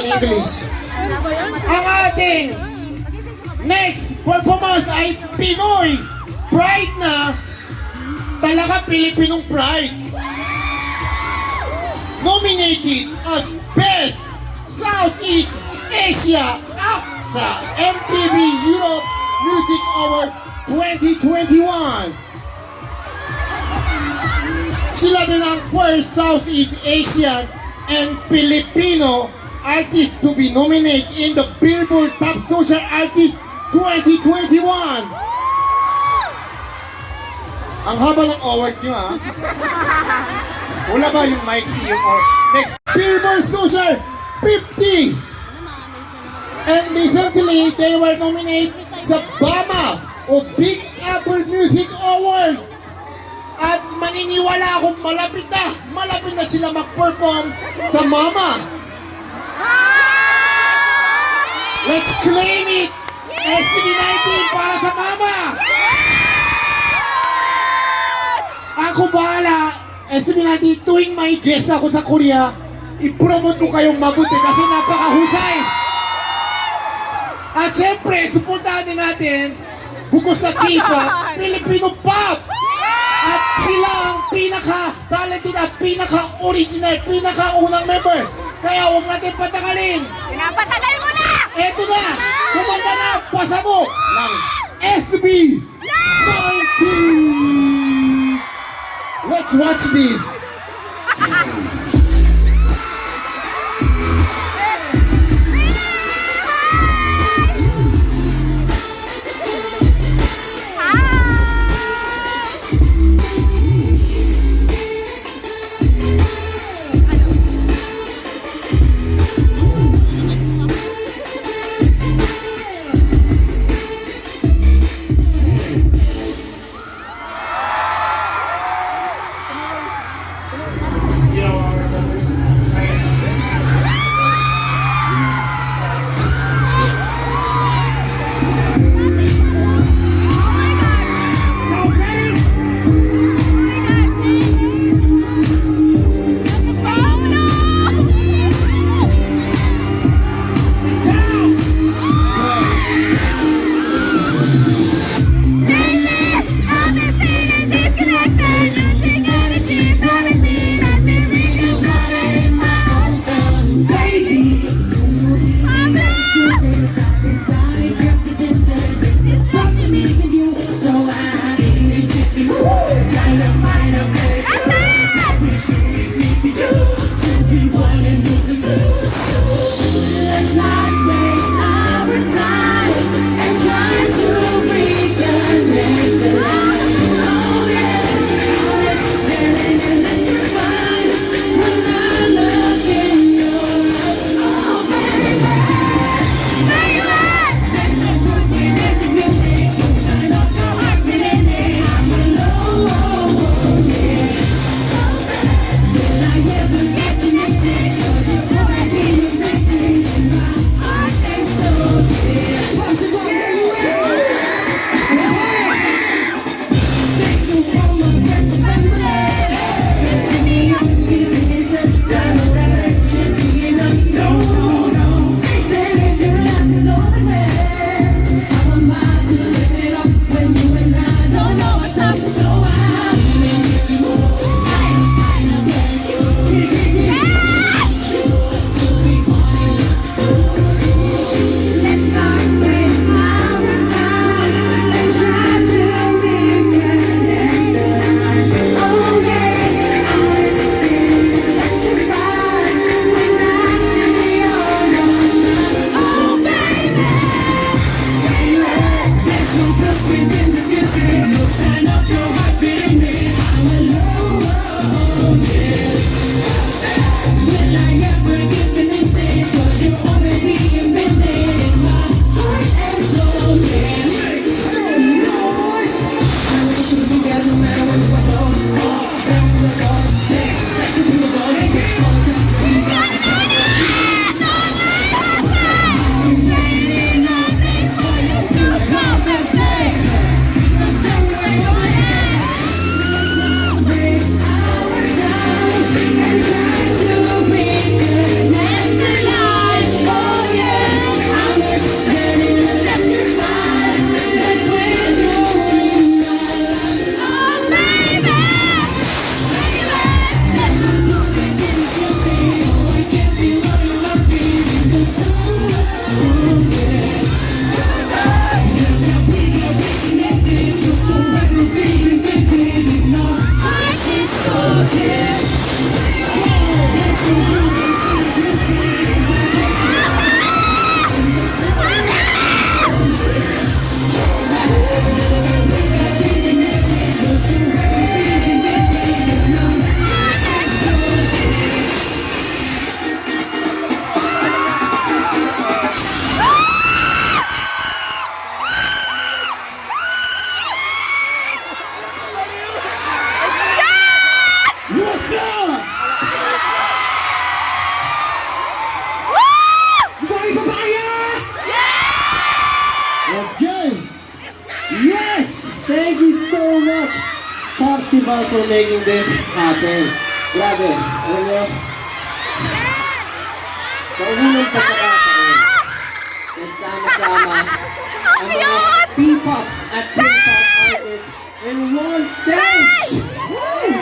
English. Ang ating next performance ay Pinoy Pride na. Talaga Pilipinong Pride. Nominated as Best Southeast Asia Act sa MTV Europe Music Award 2021. Sila din ang first Southeast Asian and Filipino artist to be nominated in the Billboard Top Social Artist 2021. Ang haba ng award nyo, ha? Wala ba yung mic yung award? Next, Billboard Social 50. And recently, they were nominated sa BAMA o Big Apple Music Award. At maniniwala akong malapit na sila mag-perform sa MAMA. Let's claim it! SB19 para sa MAMA! Ako bahala, SB19, tuwing may guest ako sa Korea, i-promote ko kayong mabuti kasi napakahusay. At syempre, suportahan din natin, bukod sa K-pop, Filipino pop! At sila ang pinaka-talented at pinaka-original, pinaka-unang member. Kaya huwag natin patagalin. Pinapatagal mo na! Eto na! Kumanda na ang pasabog ng SB19! Let's watch this! Popsicle for making this happen. Grabe, alam niyo, sa unang pagkakataon, nagsama-sama ang mga P-pop at K-pop artists in one stage! Woo!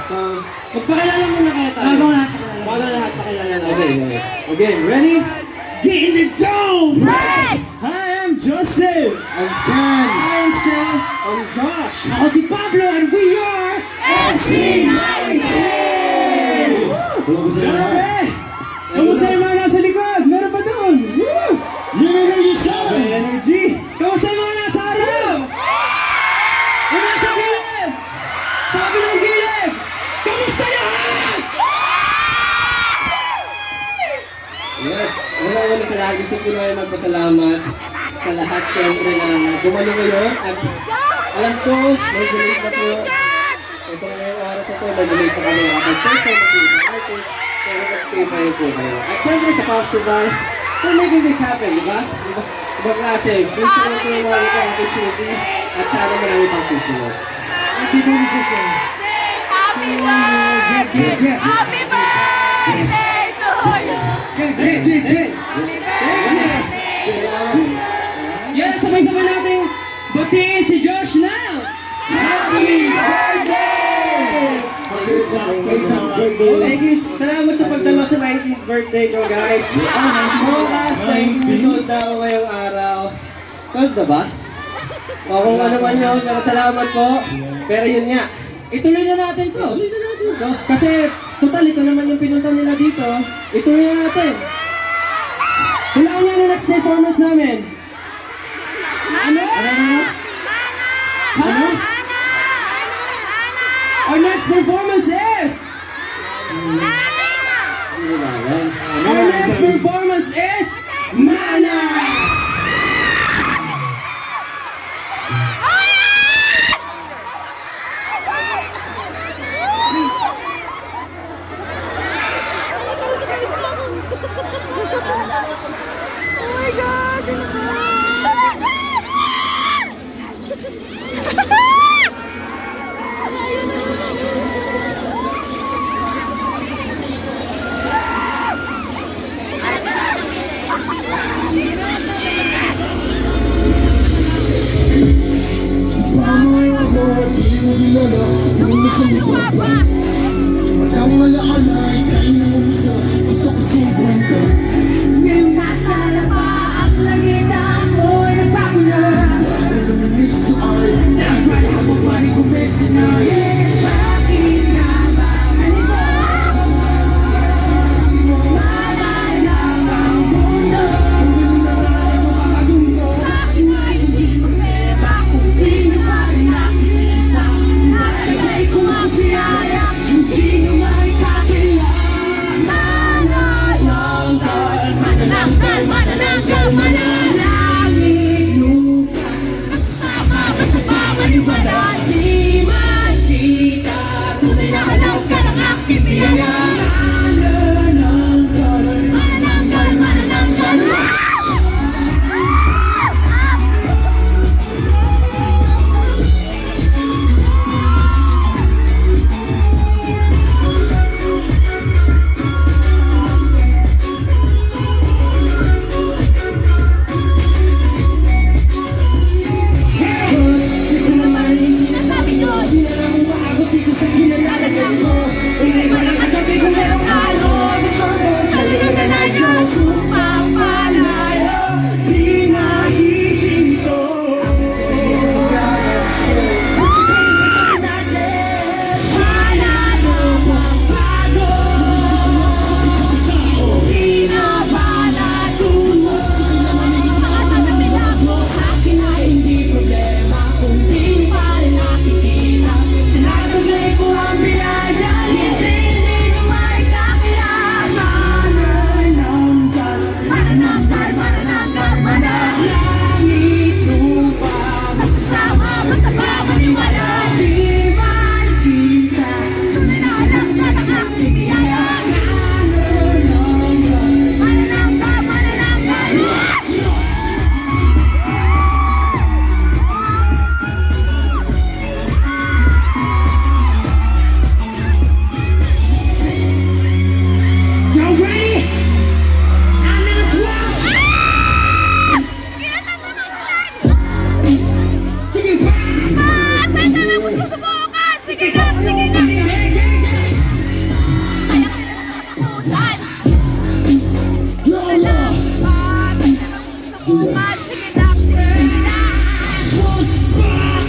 So, magpakilala muna kayo tayo. Bago lahat pakilala na. Okay, ready? Get in the zone! Right! Hi, I'm Joseph. I'm Ken. I'm Steph. I'm Josh. Ako si Pablo and we are SC19! Grabe! Kamusta yung mga nasa likod? Meron pa doon? Woo! Yung energy show! May energy! Kamusta yung mga nasa harap? Yung nasa gilid! Sa kabilang gilid! Kamusta lahat? Yes, una-una sa lahat, gusto ko na magpasalamat sa lahat syempre na dumalo ngayon at alam ko, medyo late na po. Ito na ngayong oras na to, medyo late pa kami kapag first time mag-ibig artist, pero nag-stay pa rin po kayo. At syempre sa Popsicle, for making this happen, di ba? Ibang klase, please naman po yung mga opportunity at sana marami pang susunod. Happy birthday to you! Happy birthday to you! Yes, sabay-sabay natin batiin si Josh now! Happy birthday! Thank you. Salamat sa pagdalo sa 19th birthday ko, guys. So, last 19 years old na ako ngayong araw. 12 na ba? O kung ano man yun, pero salamat po. Pero yun nga, ituloy na natin to. Kasi, total, ito naman yung pinunta nila dito. Ituloy na natin. Hulaan nyo yung next performance namin. Ano? Ano? Our next performance is... Our next performance is... Mana! Oh my God! Walang wala-alay, kain na gusto, gusto ko sobrang ka. Ngayong nasa lapa at langit ako'y nagbago na. Wala naman miso ay, nag-ride habang pari ko may sinaya. Bakit nga ba ganito? Maalala ba ang mundo? Sa akin ay hindi magmeba kung di nyo pa rin nakikita. Nakikay ko ang biyaya, hindi nyo maikakilala. Manananggal, manananggal, manananggal, mananangig lupa. Nagsasama ka sa bawat wala. Di man kita, tunay na halaw ka ng aking biyaya. Manananggal, manananggal, manananggal.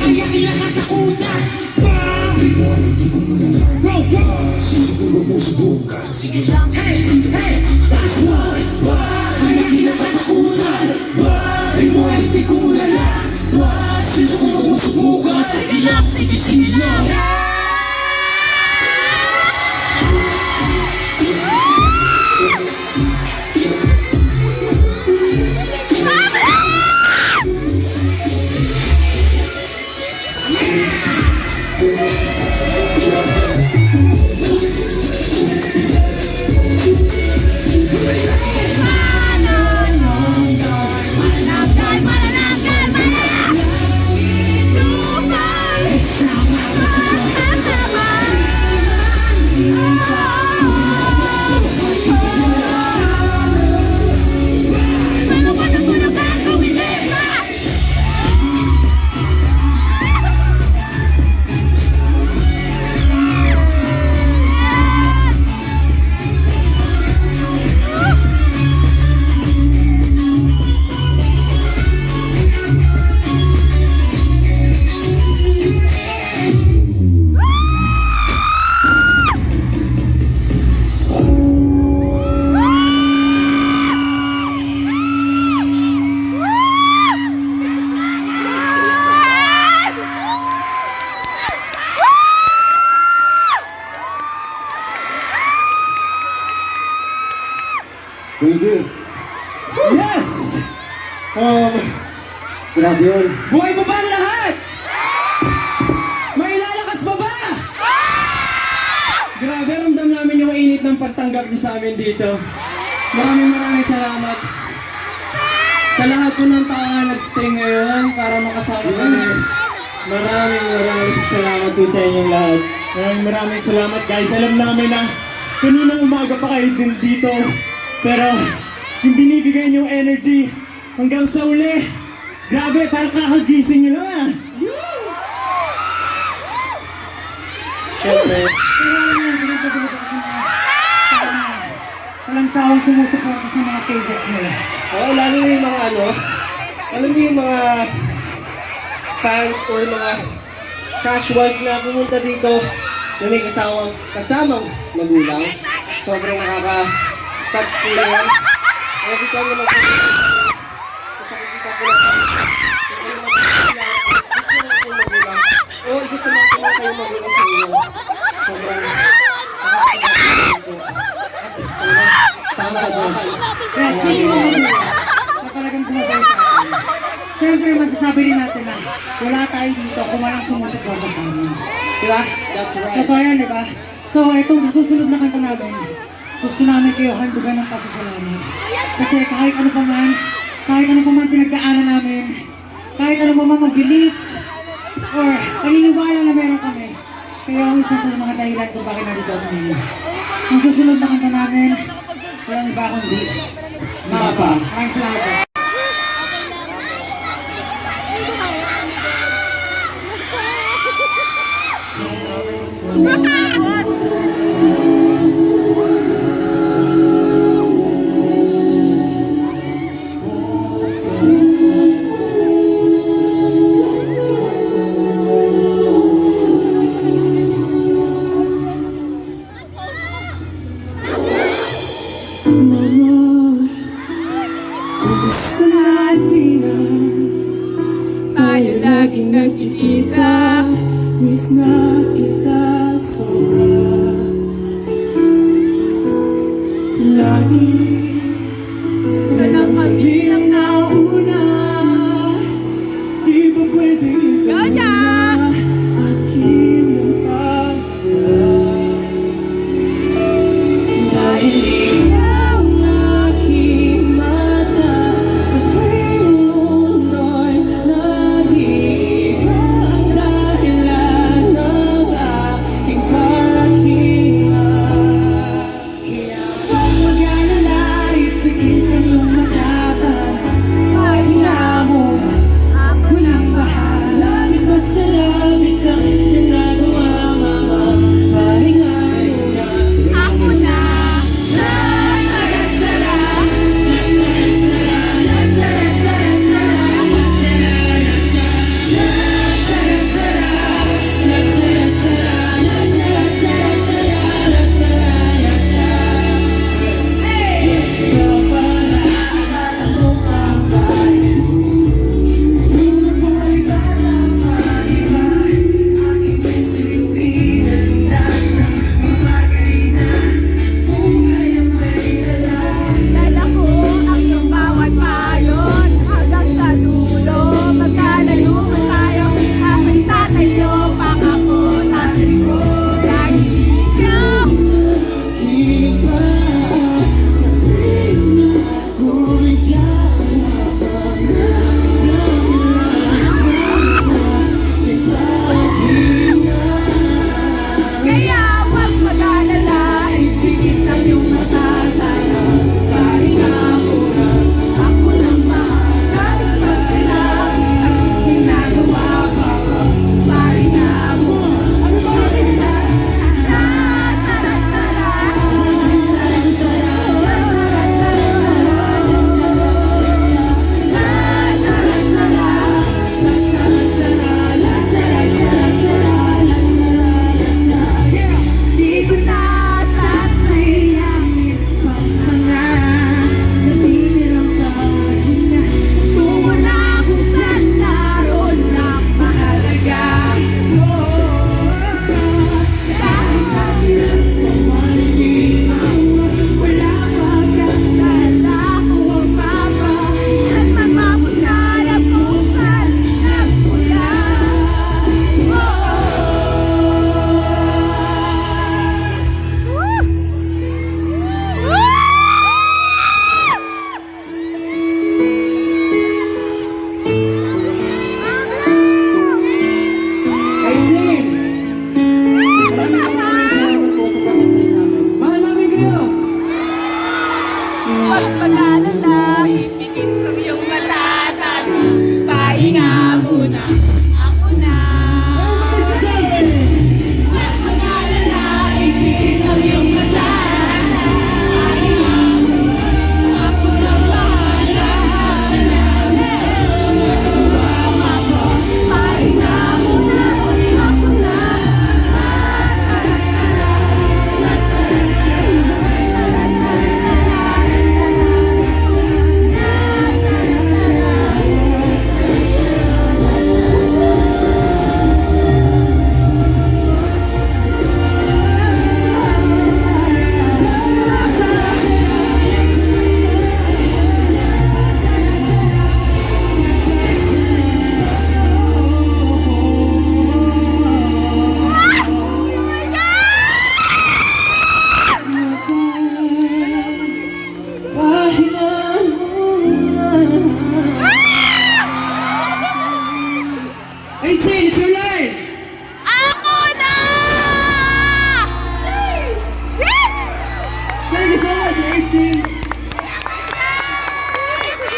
Kaya kinakatakutan Bakit mo hindi ko muna Siguro mo subukan Sige lang, hey, hey That's one Kaya kinakatakutan Bakit mo hindi ko muna Siguro mo subukan Sige lang, sige lang Thank you. Yes! Grabe yun. Buhay mo ba ang lahat? May lalakas pa ba? Grabe, ramdam namin yung init ng pagtanggap niyo sa amin dito. Maraming salamat. Sa lahat po ng tao na nag-stay ngayon para makasama kami. Maraming salamat po sa inyong lahat. Maraming salamat guys. Alam namin na kaninang umaga pa kayo din dito. Pero yung binibigay niyong energy hanggang sa uli, grabe, parang kakagising nyo na. Siyempre, Walang sawang sumusuporta sa mga favorites nila. lalo na yung mga alam niyo yung mga fans or mga casuals na pumunta dito na may kasamang magulang. Sobrang nakaka-touch po na yan. Every time na mag-touch, kasi nakikita ko lang, isa sa mga kayong magulang sa inyo. Sobrang tama ka doon. Yes, speaking of mga na talagang tumabay sa atin. Siyempre, masasabi rin natin na wala tayo dito kung walang sumusuporta sa amin. Diba? That's right. Totoo yan, diba? So, itong sa susunod na kanta namin, gusto namin kayo handugan ng pasasalamat. Kasi kahit ano pa man pinagdaanan namin, kahit ano pa man mag-beliefs, or paniniwala na meron kami, kayo ang isa sa mga dahilan kung bakit nandito kami ngayon. Ang susunod na kanta namin, walang iba kundi Mapa. Maraming salamat. Kumusta lagi na tayo laging nagkikita. Miss na kita sobra. Lagi na lang kami ang nauna. Di ba pwede ikaw na akin ang pagkakas? Dahil ikaw ang aking mata sa tuwing mundo'y nag-iiba ang dahilan ng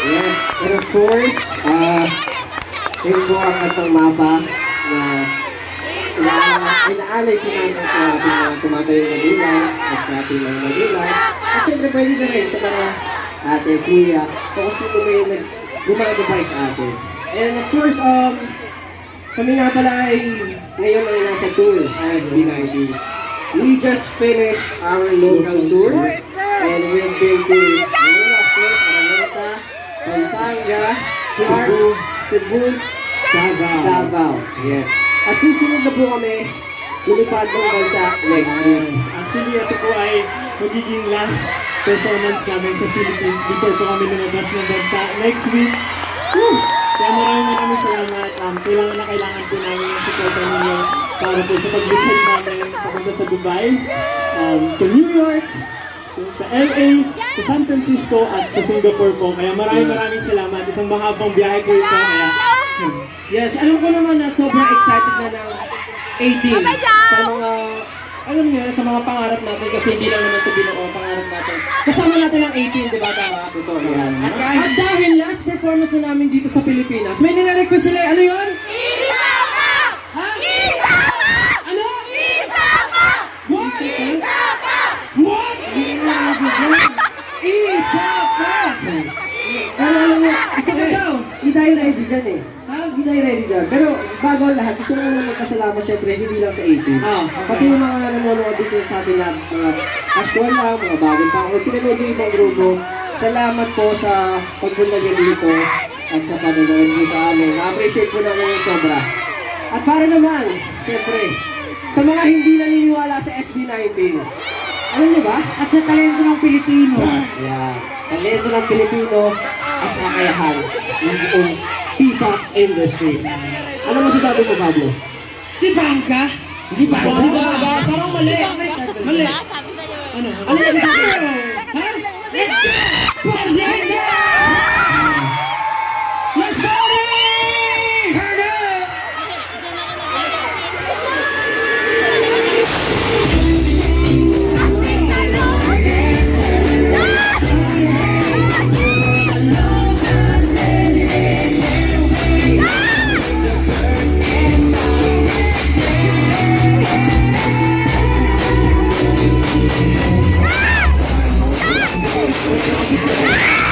Yes, and of course, yun po ang kantang mapa na inaalay po namin sa ating mga tumatayong magulang at sa ating mga magulang. At syempre pwede na rin sa mga ate, kuya, o kasi may gumagabay sa atin. And of course, kami nga pala ay ngayon ay nasa tour, SB19. We just finished our local tour and we've been to Manila, of course, Araneta, Pampanga, Cebu, Davao. Yes. At susunod na po kami lumipad ng bansa next week. Actually, ito po ay magiging last performance namin sa Philippines before po kami lumabas ng bansa next week. Woo! Kaya maraming salamat. Kailangan po namin yung support ninyo para po sa pag-visit namin papunta sa Dubai, sa New York, sa LA, sa San Francisco, at sa Singapore po. Kaya maraming salamat. Isang mahabang biyahe po ito. Kaya, Yes, alam ko naman na sobrang excited na ng 18 sa mga, alam niyo, sa mga pangarap natin kasi hindi lang naman ito binuo ang pangarap natin. Kasama natin ang 18, di ba? Tama? Totoo yan. At dahil last performance na namin dito sa Pilipinas, may nire-request sila, ano yun? Isama! Ha? Isama! Ano? Isama! What? Isama! What? Isa pa! Pero alam mo, Isa pa daw! hindi tayo ready dyan eh. Ha? Hindi tayo ready dyan. Pero bago ang lahat, gusto ko naman magpasalamat syempre hindi lang sa 18. Ah, Pati yung mga nanonood dito sa atin na mga casual lang, mga bagong tao, o pinanood yung ibang grupo. Salamat po sa pagpunta niyo dito at sa panonood niyo sa amin. Na-appreciate ko namin yung sobra. At para naman, syempre, sa mga hindi naniniwala sa SB19, alam niyo ba? At sa talento ng Pilipino. Yeah. Talento ng Pilipino at sa kakayahan ng buong P-pop industry. Ano masasabi mo, Pablo? Si Bangka. Si Pablo? si Baga, parang mali. Mali. Ano? Ano yung sasabi mo? Ha? Let's go! Pasensya! Let's go! Turn up! Ah!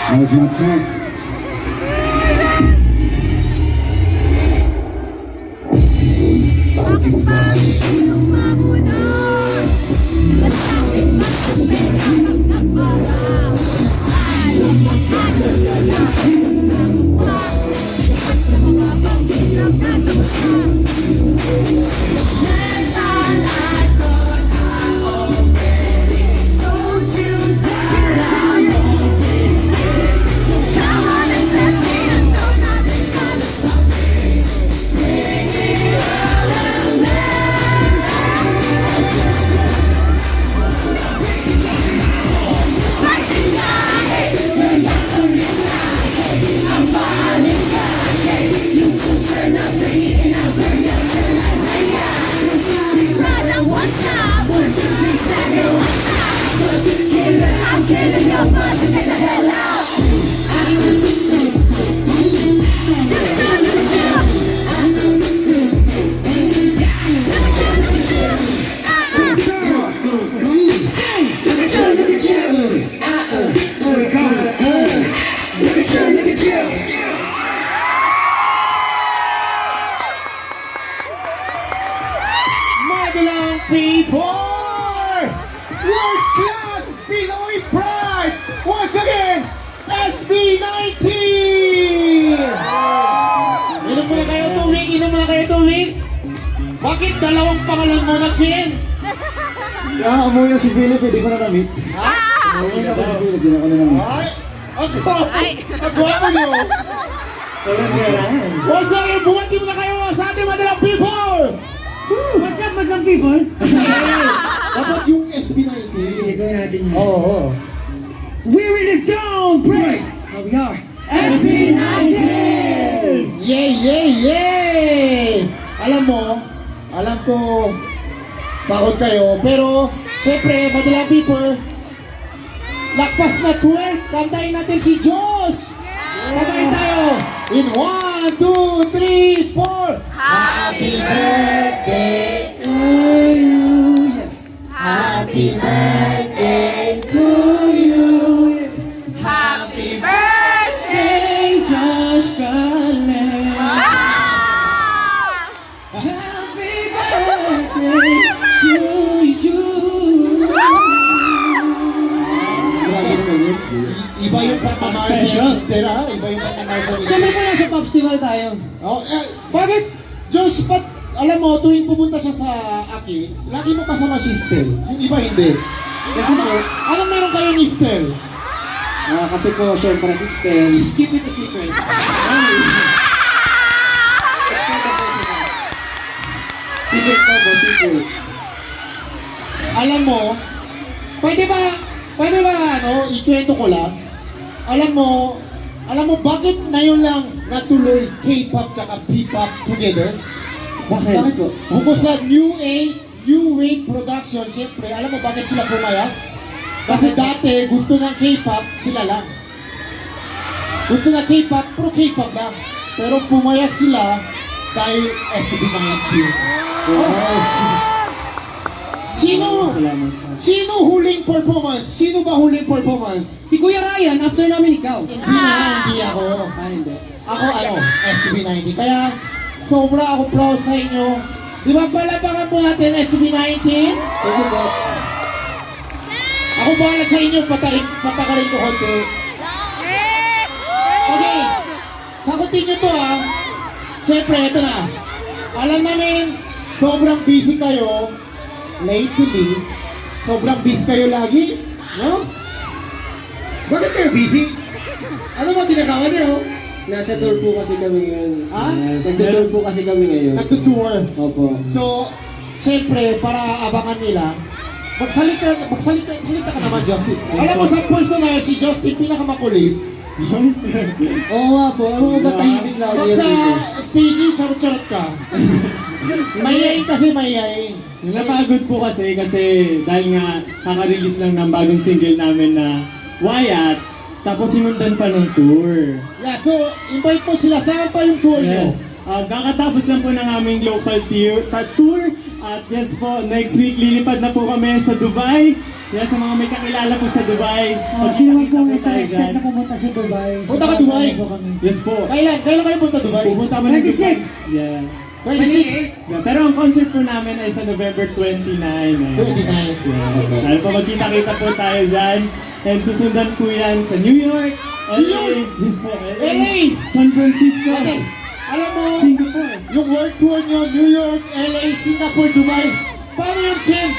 How's my song? I'm killing your buzz and get the hell out. Madalang people! World Class Pinoy Pride! Once again, SB19! Inom muna kayo tubig, inom muna kayo tubig. Bakit dalawang pangalan mo na, Ken? Umuwi na si Philip, hindi ko na na-meet. Ha? Umuwi na ba si Philip, hindi na ko na na-meet. Ay! Ang gwapo niyo! Sobrang kailangan. Once again, buwati muna kayo sa ating madalang people! What's up, madlang people? Dapat yung SB19. Sige, gawin natin yun. Oo. We're in the zone, break! How we are? SB19! Yay, yay, yay! Alam mo, alam ko, pagod kayo, pero, syempre, madalang people, lakpas na 12, kantayin natin si Josh! Sabay tayo! In 1, 2, 3, 4! Happy birthday to you! Happy birthday to you! Happy birthday! Josh Galen! Ah! Happy birthday to you! Iba yung pagmamahal ni Sister, ha? Iba yung pagmamahal sa Siyempre po nasa Popstival tayo. Oh, bakit? Josh, alam mo, tuwing pumunta siya sa Aki, lagi mo kasama si Stel. Yung iba hindi. Kasi po, Anong meron kayo ni Stel? kasi po, syempre, system. Keep it a secret. Secret po po, secret. Alam mo, pwede ba, ikwento ko lang? Alam mo bakit ngayon lang natuloy K-pop tsaka P-pop together? Bakit po? Bukod sa New Wave Production, siyempre, alam mo bakit sila pumayag? Kasi dati, gusto ng K-pop, sila lang. Gusto ng K-pop, pro K-pop lang. Pero pumayag sila dahil SB19. Sino huling performance? Sino ba huling performance? Si Kuya Ryan, after namin ikaw. Hindi ako. Hindi. Ako SB19. Kaya sobra ako proud sa inyo. Di ba palapakan po natin SB19? Thank you po. Ako bahala sa inyo, patakarin ko konti. Okay, sagutin nyo to ha. Siyempre, ito na. Alam namin, sobrang busy kayo. Lately, sobrang busy kayo lagi. No? Bakit kayo busy? Ano ba ginagawa niyo? Nasa tour po kasi kami ngayon. Ha? Nagtutour po kasi kami ngayon. Nagtutour. Opo. So, siyempre, para abangan nila, magsalita ka naman, Justin. Alam mo, sa personal, si Justin, pinakamakulit. Oo nga po, ano ba tahimik na ako Pag yan sa dito? staging, charot-charot ka. Mayayin kasi mayayin. Napagod po kasi dahil nga kaka-release lang ng bagong single namin na Wyatt, tapos sinundan pa ng tour. Yeah, so, invite mo sila. Saan pa yung tour nyo? Yes. Kakatapos lang po ng aming local tour. At yes po, next week lilipad na po kami sa Dubai. Kaya sa mga may kakilala po sa Dubai, Sino man po magkikita po tayo interested dyan. na pumunta sa Dubai? Punta ka Dubai? Po kami. Yes po. Kailan kayo punta Dubai? Pupunta kami ng 26. Dubai. Yeah. 26. Yeah, pero ang concert po namin ay sa November 29. 29. Yeah. Dahil po magkita-kita po tayo dyan. And susundan po yan sa New York, LA, yes po, LA! San Francisco, Okay. Alam mo, Singapore. yung world tour nyo, New York, LA, Singapore, Dubai. Paano yung Ken?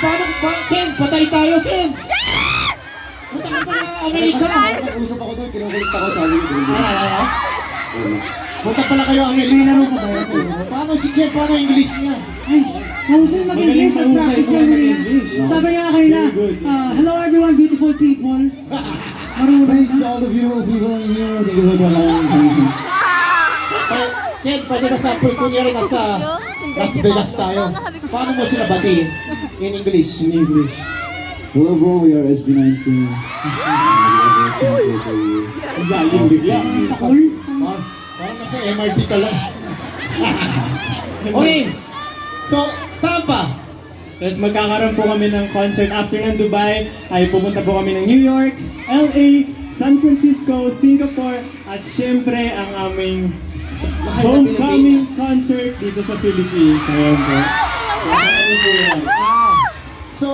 Ken, patay tayo, Ken! Punta ka sa Amerika. Nag-usap ako doon, kinukulit ako sa amin. Punta pala kayo May Amerika. laro pa ba yan? Paano si Ken? Paano English niya? Ay, mahusay mag-English. Magaling mahusay Nag-practice po yan kanina. mag-English. Sabi niya kanina, Very good. hello everyone, beautiful people. Marunong Thanks to na. all the beautiful people in here. Thank you for coming. Ken, pwede ba sample kunyari nasa Las Vegas tayo? Paano mo sila batiin? In English. In English. Hello bro, we are SB19. We are thankful for you. Ang galing bigla. Takol. Parang nasa MRT ka lang. Okay. So, saan pa? Tapos magkakaroon po kami ng concert after ng Dubai, ay pupunta po kami ng New York, LA, San Francisco, Singapore, at syempre ang aming homecoming concert dito sa Philippines. Ayan po. So, ano po yan? So,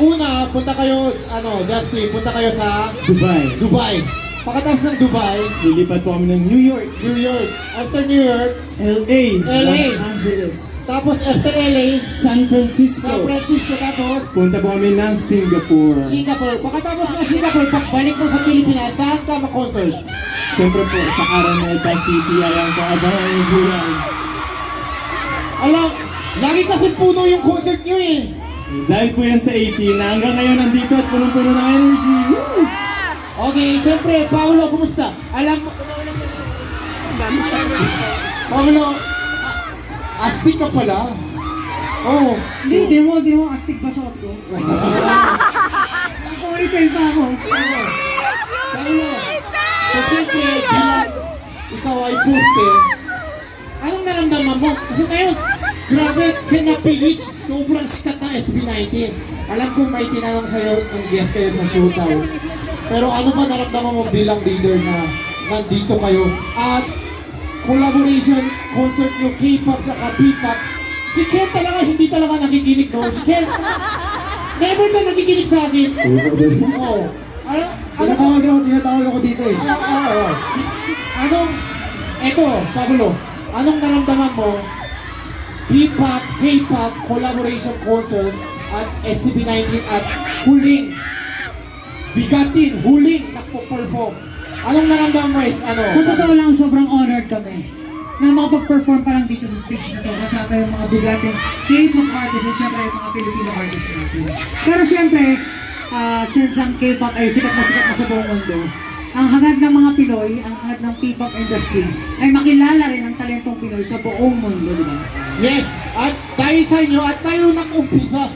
una, punta kayo, Justin, punta kayo sa Dubai. Dubai. Pagkatapos ng Dubai, Lilipat po kami ng New York, New York. After New York, LA, LA. Los Angeles, tapos after LA, San San Francisco. Francisco, tapos Punta po kami ng Singapore. Singapore. Pagkatapos ng Singapore, pagbalik mo sa Pilipinas, saan ka ma-concert? Siyempre po sa Araneta City, ayan po, abangan niyo po yan. Alam, lagi kasi puno yung concert nyo eh. Dahil po yan sa 18 na hanggang ngayon nandito at punong-puno ng energy. Woo! Okay, siyempre, Paolo, kumusta? Alam mo... Paolo, astig ka pala. Oh, Hindi mo, astig ba suot ko? Ponytail pa ako. Paolo. So siyempre, bilang ikaw ay poster, anong naramdaman mo? Kasi ngayon, grabe, kinapilich, sobrang sikat ng SB19. Alam ko may tinanong sa'yo ng guest kayo sa showtime. Pero ano ba naramdaman mo bilang leader na nandito kayo? At collaboration, concert yung K-pop tsaka P-pop. Si Ken talaga, hindi talaga nakikinig, no? Si Ken, never ka nakikinig sa akin. Oo. Tinatawag ako dito eh. Eto, Pablo, anong naramdaman mo? P-pop, K-pop, collaboration concert at SCP-19 at huling nagpo-perform. Anong naramdaman mo is Sa totoo lang, sobrang honored kami na makapag-perform pa lang dito sa stage na to kasama yung mga bigating K-pop artists at syempre yung mga Filipino artists natin. Pero syempre, since ang K-pop ay sikat na sa buong mundo, ang hangad ng mga Pinoy, ang hangad ng P-pop industry ay makilala rin ang talentong Pinoy sa buong mundo, di ba? yes, at dahil sa inyo at kayo nag-umpisa.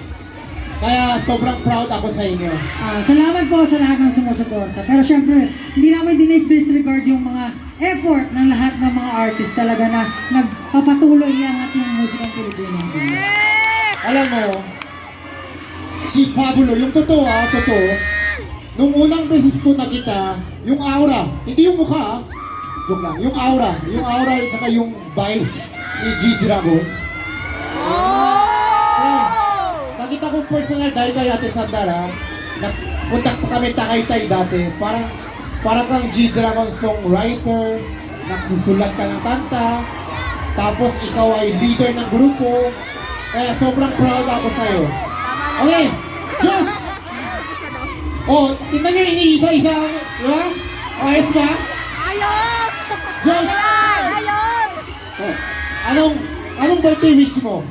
Kaya sobrang proud ako sa inyo. Salamat po sa lahat ng sumusuporta. Pero syempre, hindi namin disregard yung mga effort ng lahat ng mga artist talaga na nagpapatuloy iangat yung musikang Pilipino. Alam mo, si Pablo, yung totoo, nung unang beses ko nakita, yung aura, hindi yung mukha, joke lang, yung aura at saka yung vibes ni G-Dragon. Nakita ko personal dahil kay Ate Sandara, nagpuntak pa kami Tagaytay dati, parang kang G-Dragon songwriter, nagsusulat ka ng kanta, tapos ikaw ay leader ng grupo, kaya sobrang proud ako sa'yo. Okay, Josh! Oh, tingnan nyo iniisa-isa, di ba? Ayos ba? Ayos! Josh! Ayos! Oh, anong birthday wish mo?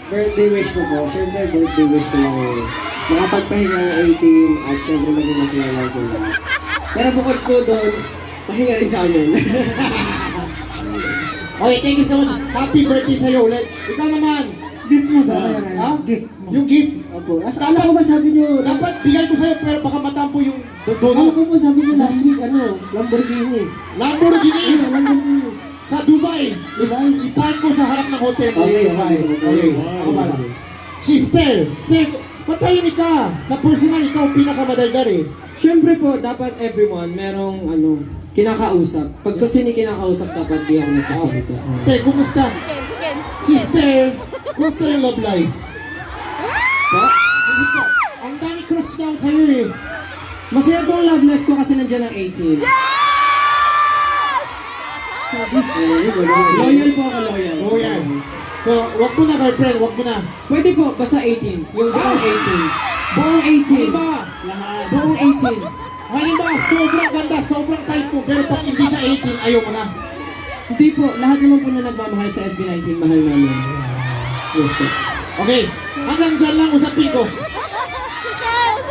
Birthday wish ko po. Siyempre, birthday wish ko lang eh. Makapagpahinga ng 18 at siyempre maging masaya lang ko lang. Pero bukod ko doon, pahinga rin sa amin. Okay, thank you so much. Happy birthday sa'yo ulit. Ikaw naman. Gift mo ba? Ha? Gift mo. Yung gift. Opo. Akala ko ba sabi niyo, Dapat bigay ko sa'yo pero baka matampo yung akala donut. ko ba sabi niyo last week, Lamborghini. Lamborghini Lamborghini. sa Dubai. Diba? Ipan ko sa harap ng hotel mo. Okay, Dubai. okay. Okay, ako pala. Si Stel, Patahimik ka. Sa personal, ikaw ang pinakamadaldal eh. Siyempre po, dapat everyone merong kinakausap. Pag kasi kinakausap, dapat di ako nagsasalita. Sister, kumusta? Sister, kumusta yung love life? Po? Kumusta? Ang dami crush na sa'yo eh. Masaya po ang love life ko kasi nandiyan ang 18. Loyal po ako, loyal. Oo yan. So, wag mo na girlfriend, wag mo na. Pwede po, basta 18. Yung buong 18. Buong 18. Halimbawa, Lahat. Buong 18. halimbawa, sobrang ganda, sobrang tight mo, pero pag hindi siya 18, ayaw mo na. Hindi po, lahat naman po na nagmamahal sa SB19, mahal namin. Yes po. Okay, hanggang dyan lang usapin ko.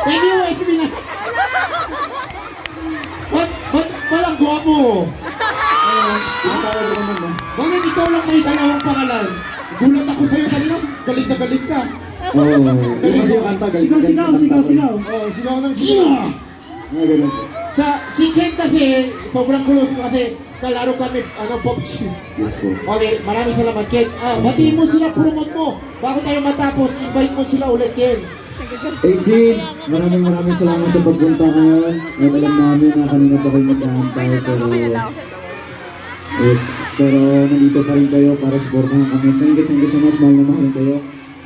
Thank you, SB19. Ba't walang guwapo? Tinatawag ko naman. Bakit ikaw lang may dalawang pangalan? Gulat ako sa'yo kanina, galit na galit ka. Oo. Yung kasi yung kanta, galit. Sigaw. Oh, sigaw ng sigaw. Mga ganun po. Si Ken kasi, sobrang close ko kasi kalaro kami, PUBG. Yes po. Okay, maraming salamat, Ken. Batiin mo sila, promote mo. Bago tayo matapos, invite mo sila ulit, Ken. 18, maraming salamat sa pagpunta ngayon. At alam namin na kanina pa kayo mag-aantay, pero pero nandito pa rin kayo para supportahan kami. Thank you so much, mahal na mahal kayo.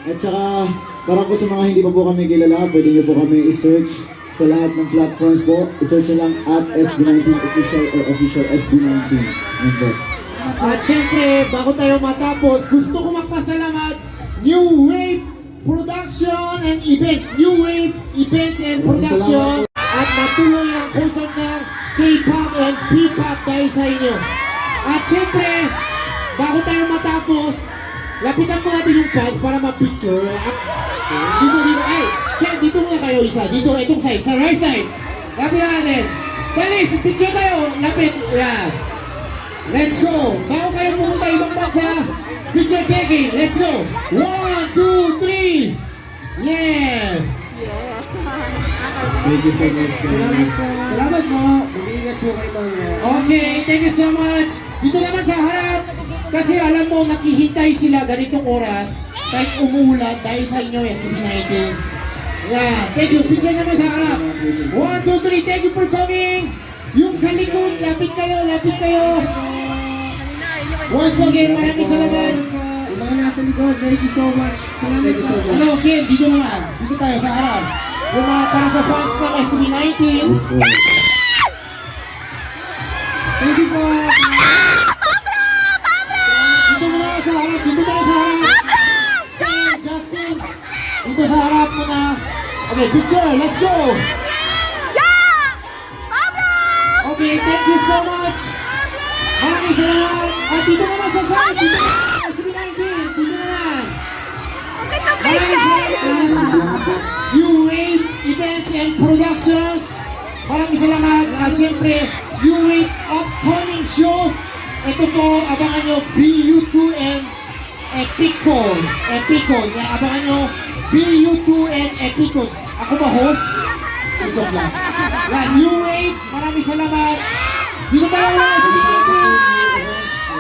At saka, para po sa mga hindi pa po kami kilala, pwede nyo po kami i-search sa lahat ng platforms po. I-search nyo lang at SB19 Official or Official SB19. Yan po. At syempre, bago tayo matapos, gusto ko magpasalamat New Wave Production and Event. New Wave Events and Production. At natuloy ang concert ng K-pop and P-pop dahil sa inyo. At syempre, bago tayo matapos, lapitan mo natin yung fans para ma-picture. At dito, ay, Ken, dito muna kayo isa. Dito, itong side, sa right side. Lapitan natin. Dali, picture tayo. Lapit, yan. Let's go! Bago kayo pumunta ibang bansa, picture taking, let's go! 1, 2, 3! Yeah! Thank you so much. Salamat po. Mag-iingat po kayo mga. Okay, thank you so much! Dito naman sa harap, kasi alam mo, nakihintay sila ganitong oras, kahit umuulan dahil sa inyo, SB19. Yeah, thank you. Picture naman sa harap. 1, 2, 3, thank you for coming! Yung sa likod, lapit kayo, lapit kayo! Once again, maraming salamat! Yung mga nasa likod, thank you so much. Salamat po. Ano, Ken, dito naman. Dito tayo sa harap. Yung mga para sa fans ng SB19. Yes po. Thank you po. Dito muna sa harap. Dito tayo sa harap. Stan, Justin. Dito sa harap muna. Okay, picture. Let's go. Okay, thank you so much. Maraming salamat. At dito naman sa side. Dito naman. SB19. Dito naman. Maraming salamat. New Wave Events and Productions. Maraming salamat. At syempre, New Wave upcoming shows. Ito po, abangan nyo BU2 and Epicon. Epicon. Abangan nyo BU2 and Epicon. Ako ba host? Good job lang. Yan, New Wave. Maraming salamat. Dito tayo lang.